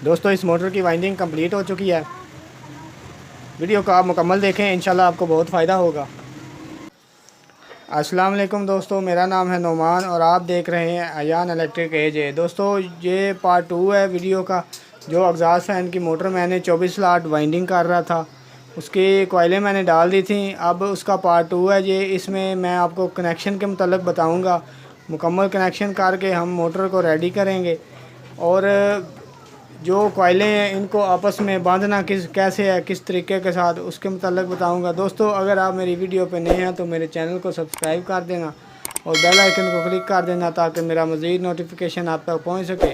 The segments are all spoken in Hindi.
दोस्तों इस मोटर की वाइंडिंग कंप्लीट हो चुकी है। वीडियो को आप मुकम्मल देखें, इंशाल्लाह आपको बहुत फ़ायदा होगा। अस्सलाम वालेकुम दोस्तों, मेरा नाम है नोमान और आप देख रहे हैं अयान इलेक्ट्रिक एजे। दोस्तों ये पार्ट 2 है वीडियो का। जो एग्जॉस्ट फैन की मोटर मैंने 24 स्लॉट वाइंडिंग कर रहा था, उसकी कॉइलें मैंने डाल दी थी। अब उसका पार्ट 2 है ये। इसमें मैं आपको कनेक्शन के मतलब बताऊँगा। मुकम्मल कनेक्शन करके हम मोटर को रेडी करेंगे और जो कॉइलें हैं इनको आपस में बांधना कैसे है, किस तरीके के साथ, उसके मतलब बताऊंगा। दोस्तों अगर आप मेरी वीडियो पे नए हैं तो मेरे चैनल को सब्सक्राइब कर देना और बेल आइकन को क्लिक कर देना ताकि मेरा मज़ीद नोटिफिकेशन आप तक पहुंच सके।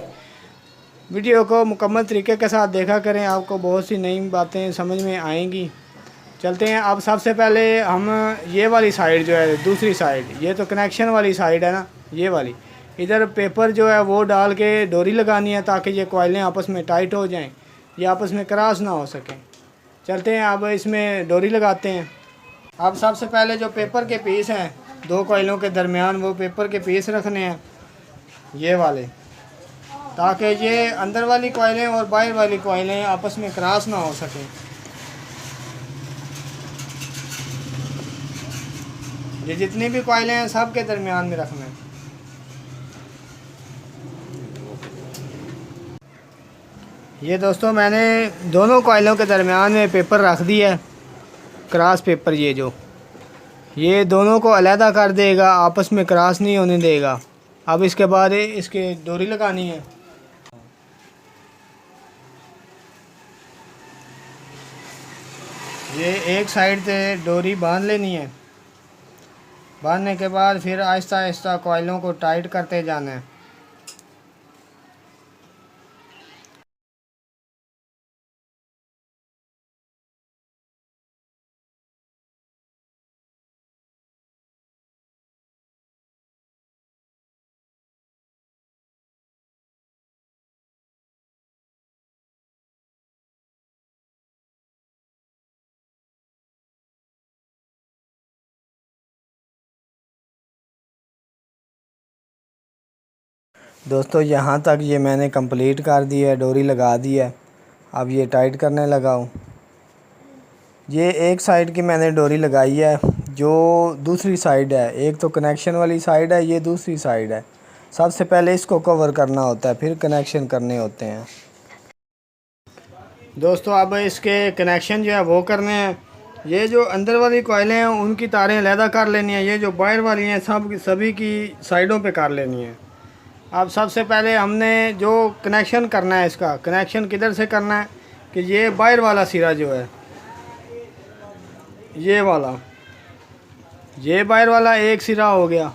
वीडियो को मुकम्मल तरीके के साथ देखा करें, आपको बहुत सी नई बातें समझ में आएंगी। चलते हैं। अब सबसे पहले हम ये वाली साइड जो है, दूसरी साइड, ये तो कनेक्शन वाली साइड है ना, ये वाली, इधर पेपर जो है वो डाल के डोरी लगानी है ताकि ये कॉइलें आपस में टाइट हो जाएं, ये आपस में क्रॉस ना हो सकें। चलते हैं अब इसमें डोरी लगाते हैं। अब सबसे पहले जो पेपर के पीस हैं दो कॉइलों के दरमियान, वो पेपर के पीस रखने हैं ये वाले, ताकि ये अंदर वाली कॉइलें और बाहर वाली कॉइलें आपस में क्रॉस ना हो सकें। ये जितनी भी कॉइलें हैं सब के दरमियान में रखना है। ये दोस्तों मैंने दोनों कॉइलों के दरमियान में पेपर रख दिया है, क्रॉस पेपर। ये दोनों को अलहदा कर देगा, आपस में क्रॉस नहीं होने देगा। अब इसके बाद इसके डोरी लगानी है। ये एक साइड से डोरी बांध लेनी है। बांधने के बाद फिर आहिस्ता आहिस्ता कॉइलों को टाइट करते जाना है। दोस्तों यहाँ तक ये मैंने कंप्लीट कर दिया है, डोरी लगा दी है। अब ये टाइट करने लगा हूँ। ये एक साइड की मैंने डोरी लगाई है, जो दूसरी साइड है, एक तो कनेक्शन वाली साइड है, ये दूसरी साइड है। सबसे पहले इसको कवर करना होता है, फिर कनेक्शन करने होते हैं। दोस्तों अब इसके कनेक्शन जो है वो करने हैं। ये जो अंदर वाली कॉइलें हैं उनकी तारें अलहदा कर लेनी है, ये जो बाहर वाली हैं सभी की साइडों पे कर लेनी है। अब सबसे पहले हमने जो कनेक्शन करना है, इसका कनेक्शन किधर से करना है कि ये बाहर वाला सिरा जो है, ये वाला, ये बाहर वाला एक सिरा हो गया,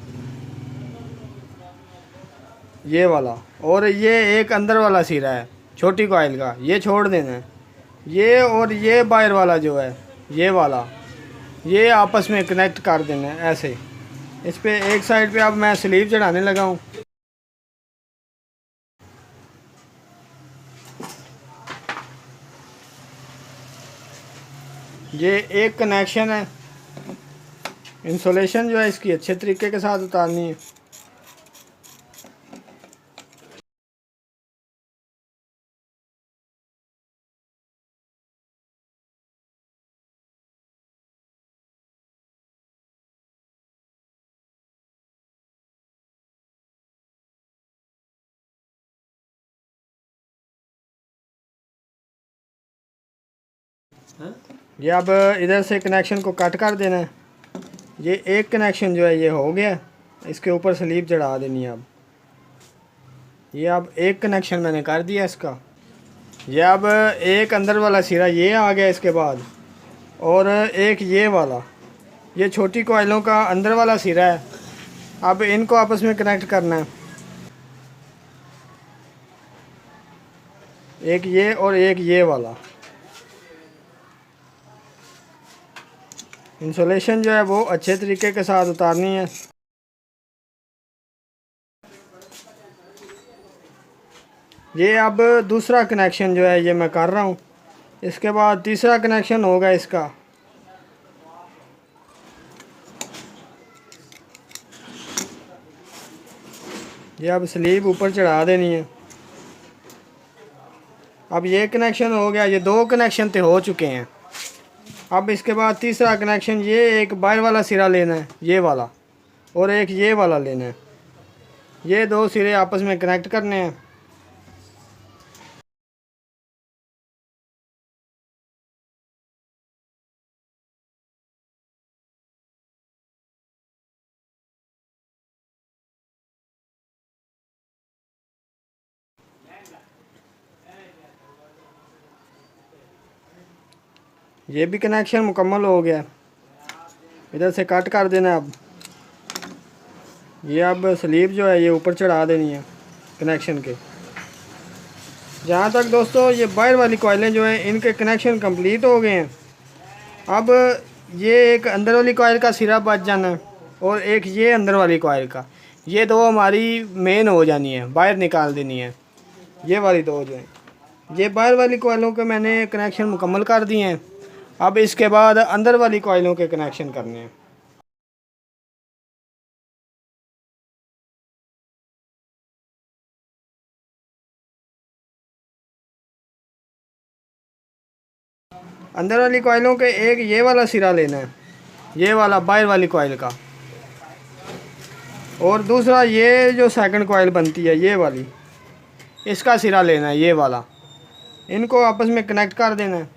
ये वाला, और ये एक अंदर वाला सिरा है छोटी कॉइल का, ये छोड़ देना है। ये और ये बाहर वाला जो है, ये वाला, ये आपस में कनेक्ट कर देना है ऐसे। इस पे एक साइड पे अब मैं स्लीव चढ़ाने लगा हूँ। ये एक कनेक्शन है। इंसुलेशन जो है इसकी अच्छे तरीके के साथ उतारनी है। ये अब इधर से कनेक्शन को कट कर देना है। ये एक कनेक्शन जो है ये हो गया, इसके ऊपर स्लीव चढ़ा देनी है। अब ये अब एक कनेक्शन मैंने कर दिया इसका। ये अब एक अंदर वाला सिरा ये आ गया इसके बाद, और एक ये वाला, ये छोटी कॉइलों का अंदर वाला सिरा है। अब इनको आपस में कनेक्ट करना है, एक ये और एक ये वाला। इंसुलेशन जो है वो अच्छे तरीके के साथ उतारनी है। ये अब दूसरा कनेक्शन जो है ये मैं कर रहा हूँ। इसके बाद तीसरा कनेक्शन होगा इसका। ये अब स्लीव ऊपर चढ़ा देनी है। अब ये कनेक्शन हो गया, ये 2 कनेक्शन तो हो चुके हैं। अब इसके बाद तीसरा कनेक्शन, ये एक बाहर वाला सिरा लेना है ये वाला, और एक ये वाला लेना है। ये 2 सिरे आपस में कनेक्ट करने हैं। ये भी कनेक्शन मुकम्मल हो गया। इधर से कट कर देना। अब ये अब स्लीप जो है ये ऊपर चढ़ा देनी है कनेक्शन के। जहाँ तक दोस्तों ये बाहर वाली कॉइलें जो हैं इनके कनेक्शन कंप्लीट हो गए हैं। अब ये एक अंदर वाली कॉइल का सिरा बच जाना है और एक ये अंदर वाली कॉइल का, ये 2 हमारी मेन हो जानी है, बाहर निकाल देनी है। ये वाली 2 जो हैं, ये बाहर वाली कॉइलों के मैंने कनेक्शन मुकम्मल कर दिए हैं। अब इसके बाद अंदर वाली कॉइलों के कनेक्शन करने हैं। अंदर वाली कॉइलों के एक ये वाला सिरा लेना है, ये वाला बाहर वाली कॉइल का, और दूसरा ये जो सेकंड कॉइल बनती है ये वाली, इसका सिरा लेना है ये वाला। इनको आपस में कनेक्ट कर देना है।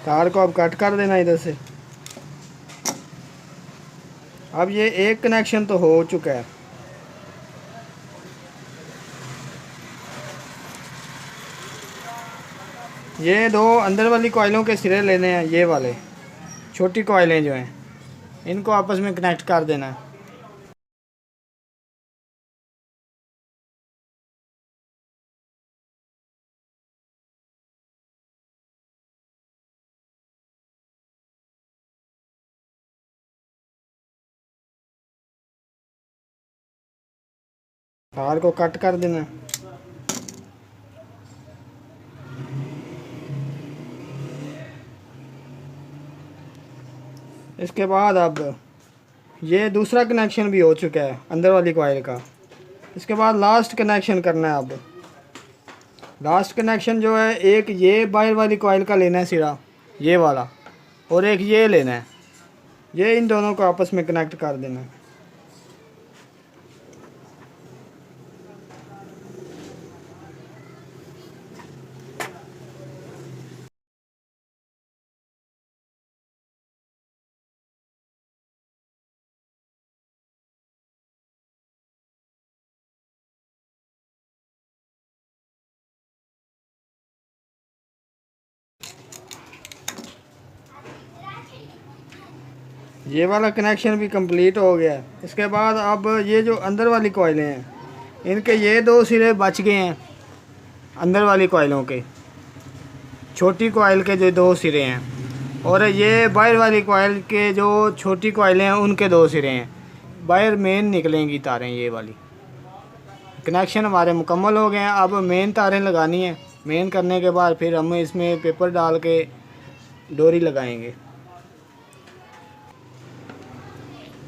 तार को अब कट कर देना इधर से। अब ये एक कनेक्शन तो हो चुका है। ये 2 अंदर वाली कॉइलों के सिरे लेने हैं, ये वाले छोटी कॉइलें जो हैं इनको आपस में कनेक्ट कर देना है। तार को कट कर देना है। इसके बाद अब ये दूसरा कनेक्शन भी हो चुका है अंदर वाली कॉइल का। इसके बाद लास्ट कनेक्शन करना है। अब लास्ट कनेक्शन जो है, एक ये बाहर वाली कॉइल का लेना है सिरा ये वाला, और एक ये लेना है। ये इन दोनों को आपस में कनेक्ट कर देना है। ये वाला कनेक्शन भी कंप्लीट हो गया है। इसके बाद अब ये जो अंदर वाली कॉइलें हैं इनके ये 2 सिरे बच गए हैं। अंदर वाली कॉइलों के छोटी कॉइल के जो 2 सिरे हैं, और ये बाहर वाली कॉइल के जो छोटी कॉइलें हैं उनके 2 सिरे हैं। बाहर मेन निकलेंगी तारें। ये वाली कनेक्शन हमारे मुकम्मल हो गए हैं। अब मेन तारें लगानी है। मेन करने के बाद फिर हम इसमें पेपर डाल के डोरी लगाएंगे।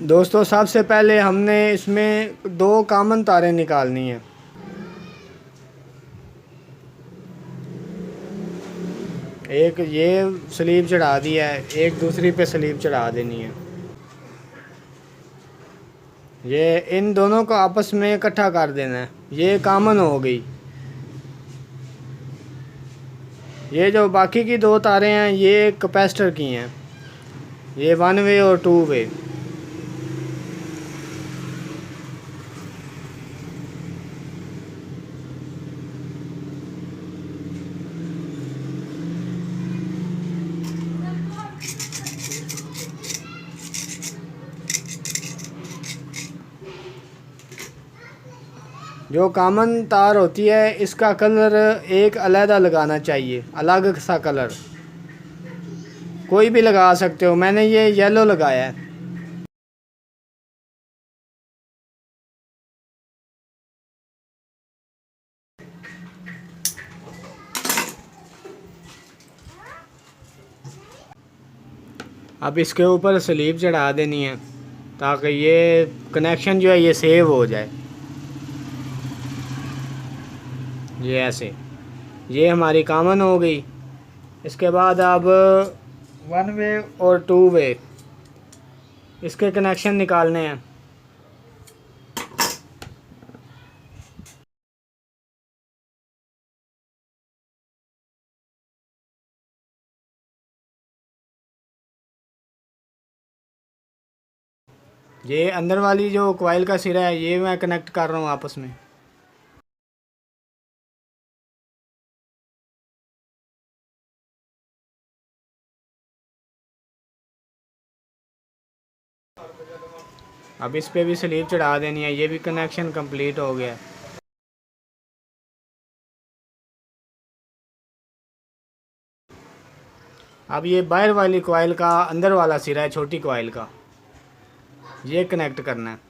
दोस्तों सबसे पहले हमने इसमें 2 कॉमन तारें निकालनी हैं। एक ये स्लीव चढ़ा दिया है, एक दूसरी पे स्लीव चढ़ा देनी है। ये इन दोनों को आपस में इकट्ठा कर देना है। ये कॉमन हो गई। ये जो बाकी की 2 तारें हैं ये कैपेसिटर की हैं, ये 1 वे और 2 वे। जो कॉमन तार होती है इसका कलर एक अलग लगाना चाहिए, अलग सा कलर, कोई भी लगा सकते हो। मैंने ये येलो लगाया है। अब इसके ऊपर स्लीप चढ़ा देनी है ताकि ये कनेक्शन जो है ये सेव हो जाए। ये ऐसे, ये हमारी कॉमन हो गई। इसके बाद अब 1 वे और 2 वे इसके कनेक्शन निकालने हैं। ये अंदर वाली जो कॉइल का सिरा है ये मैं कनेक्ट कर रहा हूँ आपस में। अब इस पे भी स्लीप चढ़ा देनी है। ये भी कनेक्शन कंप्लीट हो गया। अब ये बाहर वाली कॉइल का अंदर वाला सिरा है, छोटी कॉइल का, ये कनेक्ट करना है।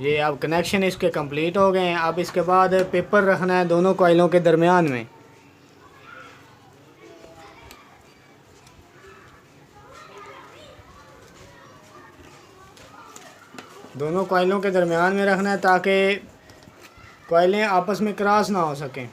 ये अब कनेक्शन इसके कंप्लीट हो गए हैं। अब इसके बाद पेपर रखना है दोनों कॉइलों के दरमियान में। दोनों कॉइलों के दरमियान में रखना है ताकि कॉइलें आपस में क्रॉस ना हो सकें।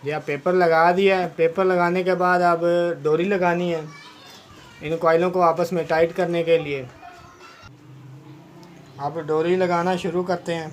ये आप पेपर लगा दिया है। पेपर लगाने के बाद अब डोरी लगानी है इन कॉइलों को आपस में टाइट करने के लिए। अब डोरी लगाना शुरू करते हैं।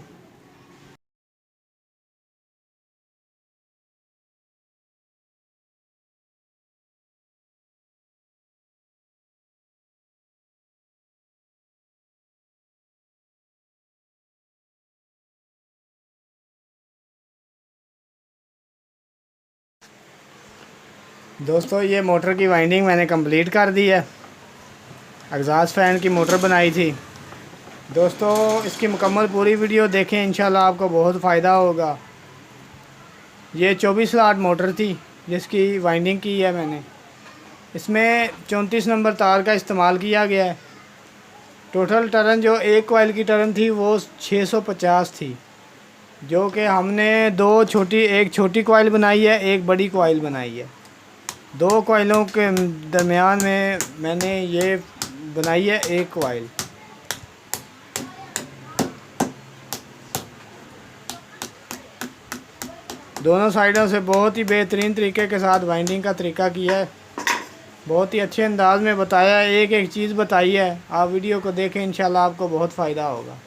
दोस्तों ये मोटर की वाइंडिंग मैंने कंप्लीट कर दी है। एग्जॉस्ट फैन की मोटर बनाई थी। दोस्तों इसकी मुकम्मल पूरी वीडियो देखें, इंशाल्लाह आपको बहुत फ़ायदा होगा। ये 24 स्लॉट मोटर थी जिसकी वाइंडिंग की है मैंने। इसमें 34 नंबर तार का इस्तेमाल किया गया है। टोटल टर्न जो एक कॉइल की टर्न थी वो 650 थी, जो कि हमने एक छोटी कॉइल बनाई है, एक बड़ी कॉइल बनाई है। दो कॉइलों के दरमियान में मैंने ये बनाई है एक कॉइल। दोनों साइडों से बहुत ही बेहतरीन तरीके के साथ वाइंडिंग का तरीका किया है। बहुत ही अच्छे अंदाज में बताया है, एक एक चीज़ बताई है। आप वीडियो को देखें, इंशाल्लाह आपको बहुत फ़ायदा होगा।